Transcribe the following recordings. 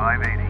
580.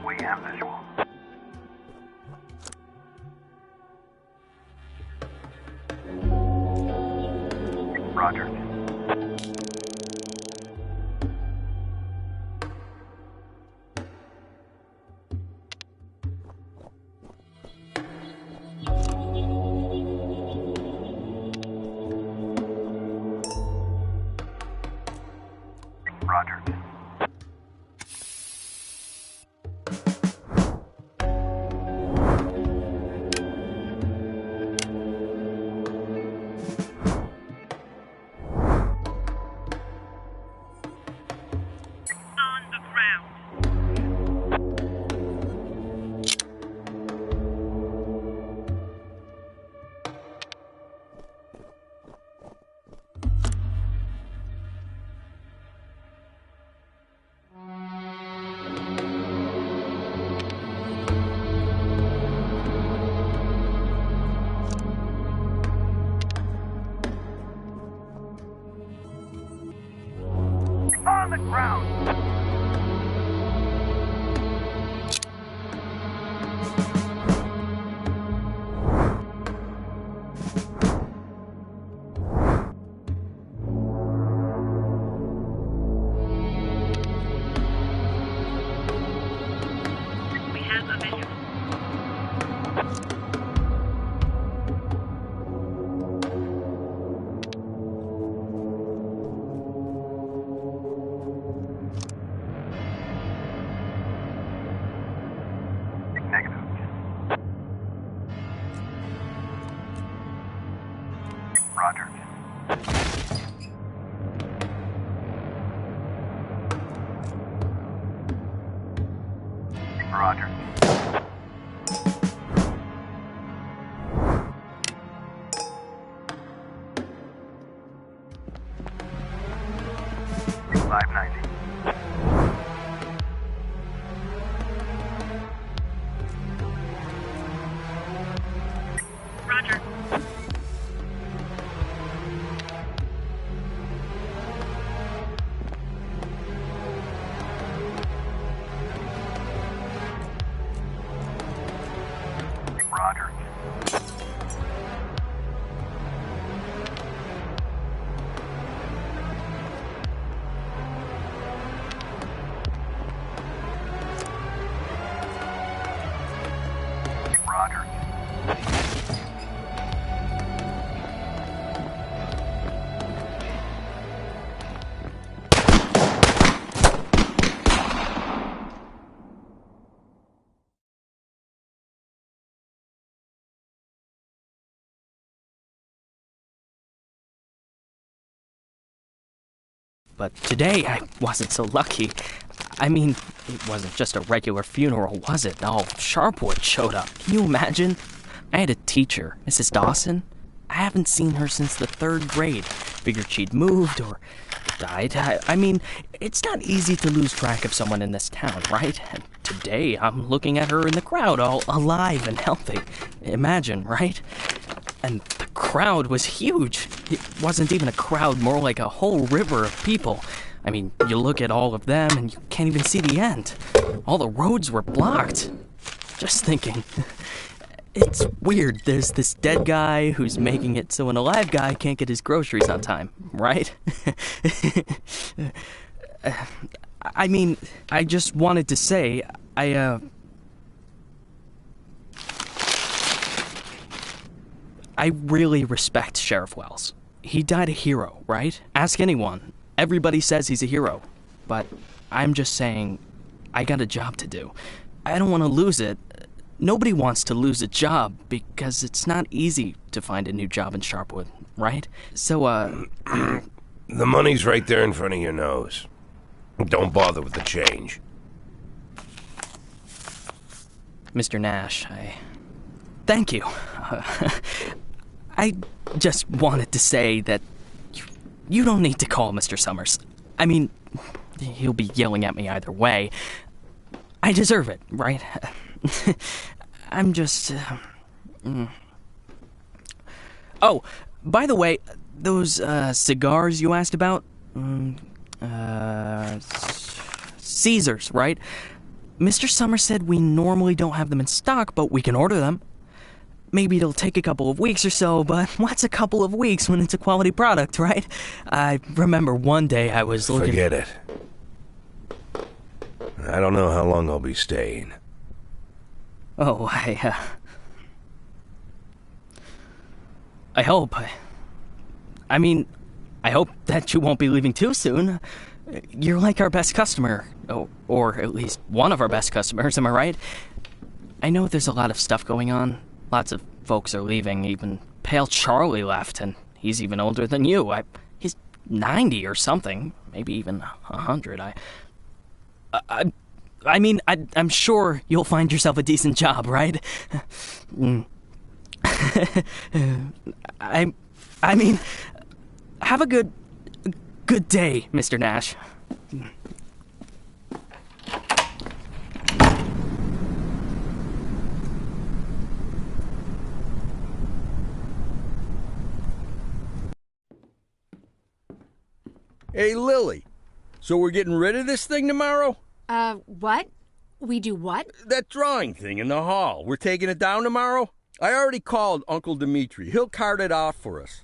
We have visual. Roger. Roger. On the ground! We have a visual. Roger. Roger. $590. Roger. Roger. Roger. But today I wasn't so lucky. I mean, it wasn't just a regular funeral, was it? All Sharpwood showed up. Can you imagine? I had a teacher, Mrs. Dawson. I haven't seen her since the 3rd grade. Figured she'd moved or died. I mean, it's not easy to lose track of someone in this town, right? And today, I'm looking at her in the crowd, all alive and healthy. Imagine, right? And the crowd was huge. It wasn't even a crowd, more like a whole river of people. I mean, you look at all of them and you can't even see the end. All the roads were blocked. Just thinking. It's weird. There's this dead guy who's making it so an alive guy can't get his groceries on time, right? I mean, I just wanted to say, I really respect Sheriff Wells. He died a hero, right? Ask anyone. Everybody says he's a hero. But I'm just saying, I got a job to do. I don't want to lose it. Nobody wants to lose a job because it's not easy to find a new job in Sharpwood, right? So, The money's right there in front of your nose. Don't bother with the change. Mr. Nash, thank you. I just wanted to say that you don't need to call Mr. Summers. I mean, he'll be yelling at me either way. I deserve it, right? I'm just... Oh, by the way, those cigars you asked about? Caesars, right? Mr. Summers said we normally don't have them in stock, but we can order them. Maybe it'll take a couple of weeks or so, but what's a couple of weeks when it's a quality product, right? I remember one day I was looking... Forget it. I don't know how long I'll be staying. Oh, I hope. I mean, I hope that you won't be leaving too soon. You're like our best customer, or at least one of our best customers, am I right? I know there's a lot of stuff going on. Lots of folks are leaving. Even Pale Charlie left, and he's even older than you. He's 90 or something, maybe even 100. I mean, I'm sure you'll find yourself a decent job, right? I mean, have a good day, Mr. Nash. Hey, Lily. So we're getting rid of this thing tomorrow? What? We do what? That drawing thing in the hall. We're taking it down tomorrow? I already called Uncle Dimitri. He'll cart it off for us.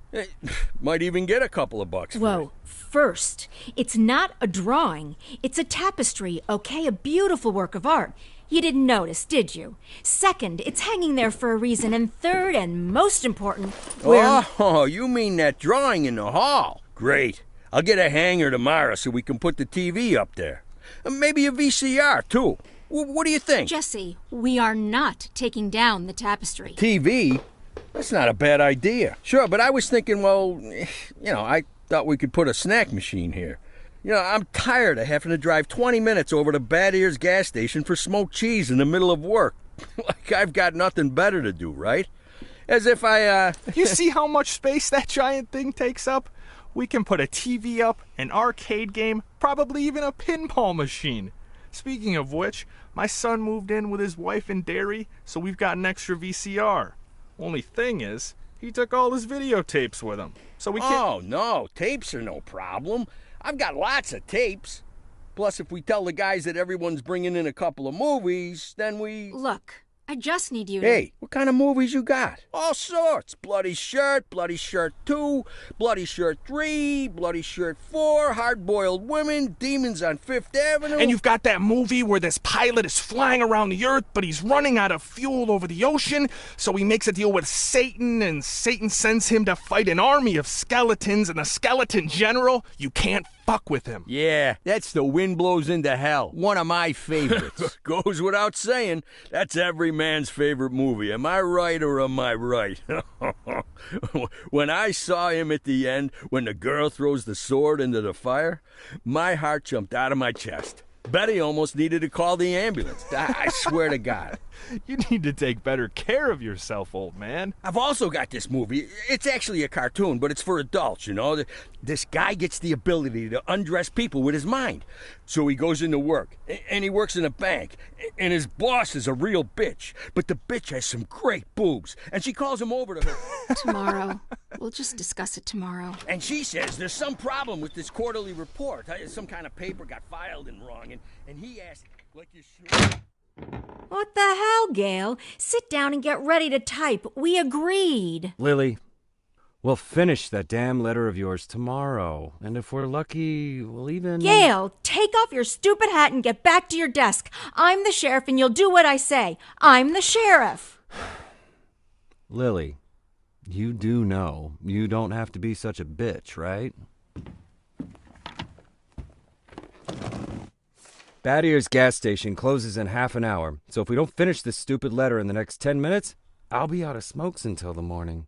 Might even get a couple of bucks for it. Whoa. First, it's not a drawing. It's a tapestry, okay? A beautiful work of art. You didn't notice, did you? Second, it's hanging there for a reason. And third, and most important, Oh, you mean that drawing in the hall? Great. I'll get a hanger tomorrow so we can put the TV up there. Maybe a VCR, too. What do you think? Jesse, we are not taking down the tapestry. TV? That's not a bad idea. Sure, but I was thinking, well, I thought we could put a snack machine here. I'm tired of having to drive 20 minutes over to Bad Ears gas station for smoked cheese in the middle of work. Like I've got nothing better to do, right? As if You see how much space that giant thing takes up? We can put a TV up, an arcade game, probably even a pinball machine. Speaking of which, my son moved in with his wife and dairy, so we've got an extra VCR. Only thing is, he took all his videotapes with him, so we can't... Oh, no, tapes are no problem. I've got lots of tapes. Plus, if we tell the guys that everyone's bringing in a couple of movies, then we... Look, I just need you to... Hey, what kind of movies you got? All sorts. Bloody Shirt 2, Bloody Shirt 3, Bloody Shirt 4, Hard-Boiled Women, Demons on Fifth Avenue. And you've got that movie where this pilot is flying around the earth, but he's running out of fuel over the ocean, so he makes a deal with Satan, and Satan sends him to fight an army of skeletons, and the skeleton general, you can't fuck with him. Yeah, that's The Wind Blows into Hell. One of my favorites. Goes without saying, that's every man's favorite movie. Am I right or am I right? When I saw him at the end, when the girl throws the sword into the fire, my heart jumped out of my chest. Betty almost needed to call the ambulance. I swear to God. You need to take better care of yourself, old man. I've also got this movie. It's actually a cartoon, but it's for adults, you know. This guy gets the ability to undress people with his mind. So he goes into work, and he works in a bank, and his boss is a real bitch. But the bitch has some great boobs, and she calls him over to her. Tomorrow. We'll just discuss it tomorrow. And she says there's some problem with this quarterly report. Some kind of paper got filed in wrong, and he asked, like you should... What the hell, Gail? Sit down and get ready to type. We agreed. Lily, we'll finish that damn letter of yours tomorrow. And if we're lucky, we'll even... Gail, take off your stupid hat and get back to your desk. I'm the sheriff and you'll do what I say. I'm the sheriff. Lily, you do know you don't have to be such a bitch, right? Bad Ears gas station closes in half an hour, so if we don't finish this stupid letter in the next 10 minutes, I'll be out of smokes until the morning.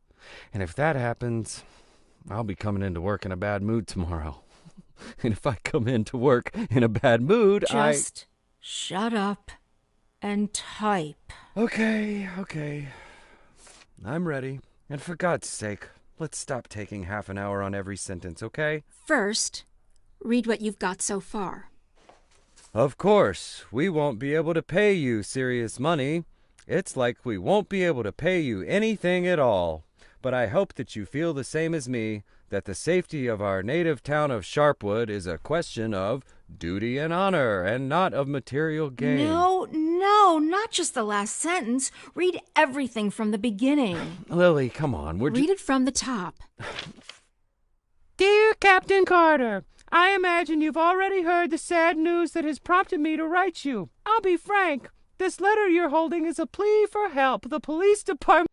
And if that happens, I'll be coming into work in a bad mood tomorrow. And if I come into work in a bad mood, Just shut up and type. Okay. I'm ready. And for God's sake, let's stop taking half an hour on every sentence, okay? First, read what you've got so far. Of course, we won't be able to pay you serious money. It's like we won't be able to pay you anything at all. But I hope that you feel the same as me, that the safety of our native town of Sharpwood is a question of duty and honor, and not of material gain. No, not just the last sentence. Read everything from the beginning. Lily, come on. Read it from the top. Dear Captain Carter, I imagine you've already heard the sad news that has prompted me to write you. I'll be frank. This letter you're holding is a plea for help. The police department...